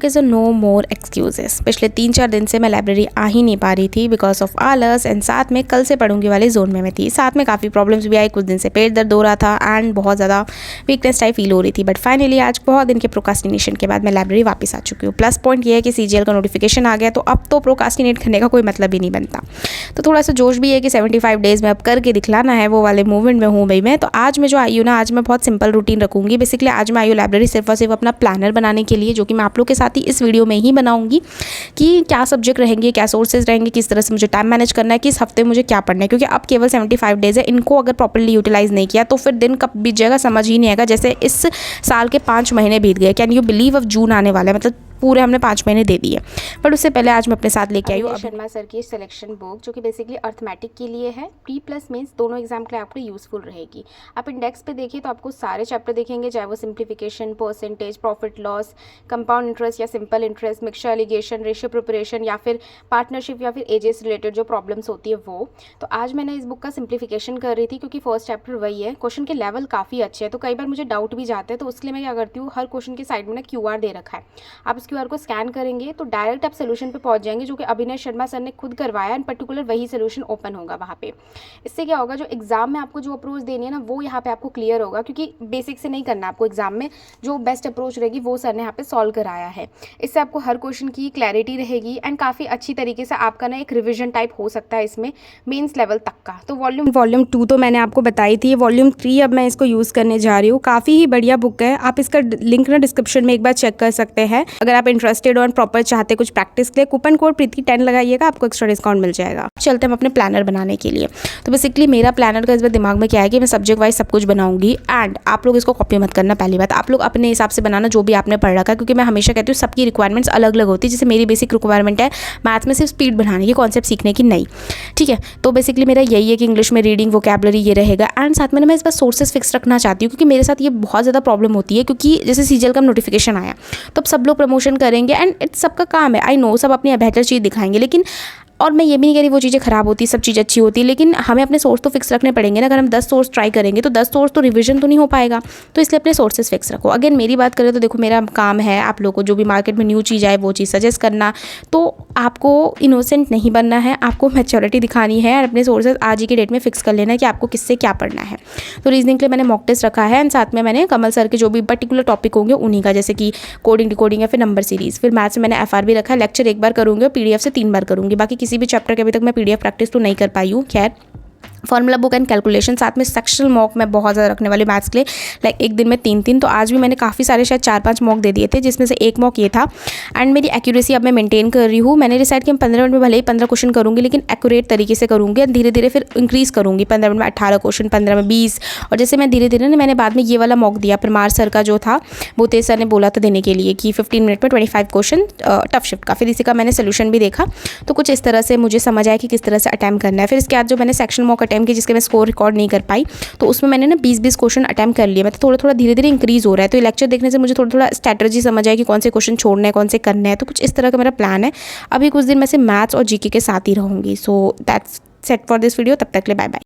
Okay so no मोर excuses. पिछले 3-4 दिन से मैं लाइब्रेरी आ ही नहीं पा रही थी बिकॉज ऑफ आलस, एंड साथ में कल से पढ़ूंगी वाले जोन में मैं थी। साथ में काफ़ी प्रॉब्लम्स भी आई, कुछ दिन से पेट दर्द हो रहा था एंड बहुत ज़्यादा वीकनेस टाइप फील हो रही थी। बट फाइनली आज बहुत दिन के प्रोकास्टिनेशन के बाद मैं लाइब्रेरी वापस आ चुकी हूँ। प्लस पॉइंट ये है कि CGL का नोटिफिकेशन आ गया, तो अब तो प्रोकास्टिनेट करने का कोई मतलब ही नहीं बनता। तो थोड़ा सा जोश भी है कि 75 डेज़ में अब करके दिखलाना है, वो वाले मूवमेंट में हूँ भाई मैं। तो आज मैं जो आई हूँ ना, आज मैं बहुत सिंपल रूटीन रखूँगी। बेसिकली आज मैं आई हूँ लाइब्रेरी सिर्फ और सिर्फ अपना प्लानर बनाने के लिए, जो कि मैं आप लोग के साथ ही इस वीडियो में ही बनाऊंगी कि क्या सब्जेक्ट रहेंगे, क्या सोर्सेज रहेंगे, किस तरह से मुझे टाइम मैनेज करना है, किस हफ्ते मुझे क्या पढ़ना है। क्योंकि अब केवल 75 डेज़ है, इनको अगर प्रॉपर्ली यूटिलाइज नहीं किया तो फिर दिन कब बीत जाएगा समझ ही नहीं आएगा। जैसे इस साल के 5 महीने बीत गए। कैन यू बिलीव, अब जून आने वाला है, मतलब पूरे हमने 5 महीने दे दिए। बट उससे पहले आज मैं अपने साथ लेके आई हूँ शर्मा सर की सिलेक्शन बुक, जो कि बेसिकली अर्थमेटिक के लिए है। प्री प्लस मेंस दोनों एग्जाम के लिए आपको यूज़फुल रहेगी। आप इंडेक्स पे देखिए तो आपको सारे चैप्टर देखेंगे, चाहे वो simplification, percentage, profit loss, compound interest या simple interest, mixture alligation, ratio preparation या फिर पार्टनरशिप या फिर एजेस रिलेटेड जो प्रॉब्लम्स होती है वो। तो आज मैंने इस बुक का सिंप्लीफिकेशन कर रही थी क्योंकि फर्स्ट चैप्टर वही है। क्वेश्चन के लेवल काफ़ी अच्छे हैं, तो कई बार मुझे डाउट भी जाते हैं, तो उसके लिए मैं क्या करती हूँ, हर क्वेश्चन के साइड में ना QR दे रखा है। आप इस QR को स्कैन करेंगे तो डायरेक्ट आप सोल्यूशन पे पहुंच जाएंगे, जो कि अभिनय शर्मा सर ने खुद करवाया, एंड पर्टिकुलर वही सोल्यूशन ओपन होगा वहाँ पे। इससे क्या होगा, जो एग्जाम में आपको जो अप्रोच देनी है ना, वो यहाँ पे आपको क्लियर होगा, क्योंकि बेसिक से नहीं करना आपको। एग्जाम में जो बेस्ट अप्रोच रहेगी वो सर ने यहाँ पे सॉल्व कराया है। इससे आपको हर क्वेश्चन की क्लैरिटी रहेगी, एंड काफ़ी अच्छी तरीके से आपका ना एक रिविजन टाइप हो सकता है इसमें मेंस लेवल तक का। तो वॉल्यूम 2 तो मैंने आपको बताई थी, वॉल्यूम 3 अब मैं इसको यूज़ करने जा रही हूँ। काफ़ी ही बढ़िया बुक है, आप इसका लिंक ना डिस्क्रिप्शन में एक बार चेक कर सकते हैं। अगर आप इंटरेस्टेड हो प्रॉपर चाहते कुछ प्रैक्टिस के लिए, कूपन कोड प्रीति 10 लगाइएगा, आपको एक्स्ट्रा डिस्काउंट मिल जाएगा। चलते हैं हम अपने प्लानर बनाने के लिए। तो बेसिकली मेरा प्लानर का इस बार दिमाग में क्या है कि मैं सब्जेक्ट वाइज सब कुछ बनाऊंगी, एंड आप लोग इसको कॉपी मत करना। पहली बात, आप लोग अपने हिसाब से बनाना जो भी आपने पढ़ रखा है, क्योंकि मैं हमेशा कहती हूँ सबकी रिक्वायरमेंट्स अलग अलग होती है। जैसे मेरी बेसिक रिक्वायरमेंट है मैथ्स में सिर्फ स्पीड बढ़ाने की, कॉन्सेप्ट सीखने की नहीं, ठीक है। तो बेसिकली मेरा यही है कि इंग्लिश में रीडिंग, वोकैबुलरी ये रहेगा, एंड साथ में मैं इस बार सोर्सेज फिक्स रखना चाहती हूँ, क्योंकि मेरे साथ ये बहुत ज़्यादा प्रॉब्लम होती है। क्योंकि जैसे CGL का नोटिफिकेशन आया तो अब सब लोग प्रमोशन करेंगे, एंड इट्स सबका काम है, आई नो, सब अपनी बेहतर चीज़ दिखाएंगे। लेकिन और मैं ये भी नहीं कह रही वो चीज़ें ख़राब होती, सब चीज़ अच्छी होती है, लेकिन हमें अपने सोर्स तो फिक्स रखने पड़ेंगे ना। अगर हम 10 सोर्स ट्राई करेंगे तो 10 सोर्स तो रिवीजन तो नहीं हो पाएगा, तो इसलिए अपने सोर्सेज फिक्स रखो। अगेन मेरी बात करें तो देखो, मेरा काम है आप लोगों को जो भी मार्केट में न्यू चीज़ आए वो चीज़ सजेस्ट करना। तो आपको इनोसेंट नहीं बनना है, आपको मैच्योरिटी दिखानी है, और अपने सोर्सेज आज ही के डेट में फिक्स कर लेना है कि आपको किससे क्या पढ़ना है। तो रीजनिंग के लिए मैंने मॉक टेस्ट रखा है, एंड साथ में मैंने कमल सर के जो भी पर्टिकुलर टॉपिक होंगे उन्हीं का, जैसे कि कोडिंग, डिकोडिंग या फिर नंबर सीरीज। फिर मैथ्स में मैंने FRB रखा है, लेक्चर एक बार करूँगी और PDF से 3 बार करूँगी। बाकी किसी भी चैप्टर के अभी तक मैं PDF प्रैक्टिस तो नहीं कर पाई हूँ। खैर, फॉर्मूला बुक एंड कैलकुलेशन, साथ में सेक्शनल मॉक मैं बहुत ज़्यादा रखने वाली मैथ्स के लिए, लाइक एक दिन में 3-3। तो आज भी मैंने काफ़ी सारे शायद 4-5 मॉक दे दिए थे, जिसमें से एक मॉक ये था। एंड मेरी एक्यूरेसी अब मैं मेंटेन कर रही हूँ। मैंने डिसाइड किया 15 मिनट में भले ही 15 क्वेश्चन करूँगी, लेकिन एक्यूरेट तरीके से करूँगी, एंड धीरे धीरे फिर इंक्रीज़ करूँगी। 15 मिनट में 18 क्वेश्चन, 15 में 20, और जैसे मैं धीरे धीरे ना, मैंने बाद में ये वाला मॉक दिया परमार सर का जो था, बोते सर ने बोला था देने के लिए कि 15 मिनट में 25 क्वेश्चन टफ शिफ्ट का। फिर इसी का मैंने सोल्यूशन भी देखा, तो कुछ इस तरह से मुझे समझ आया कि किस तरह से अटैम्प्ट करना है। फिर इसके बाद जो मैंने सेक्शन मॉक अटैम्प्ट की, जिसके मैं स्कोर रिकॉर्ड नहीं कर पाई, तो उसमें मैंने ना 20-20 क्वेश्चन अटैम्प्ट कर लिए। मतलब थोड़ा थोड़ा धीरे धीरे इंक्रीज हो रहा है। तो ये लेक्चर देखने से मुझे थोड़ा थोड़ा स्ट्रैटेजी समझ आया कि कौन से क्वेश्चन छोड़ने हैं, कौन से करने हैं। तो कुछ इस तरह का मेरा प्लान है। अभी कुछ दिन मैं सिर्फ मैथ्स और GK के साथ ही रहूँगी। So that's set for this video. तब तक के लिए बाय बाय।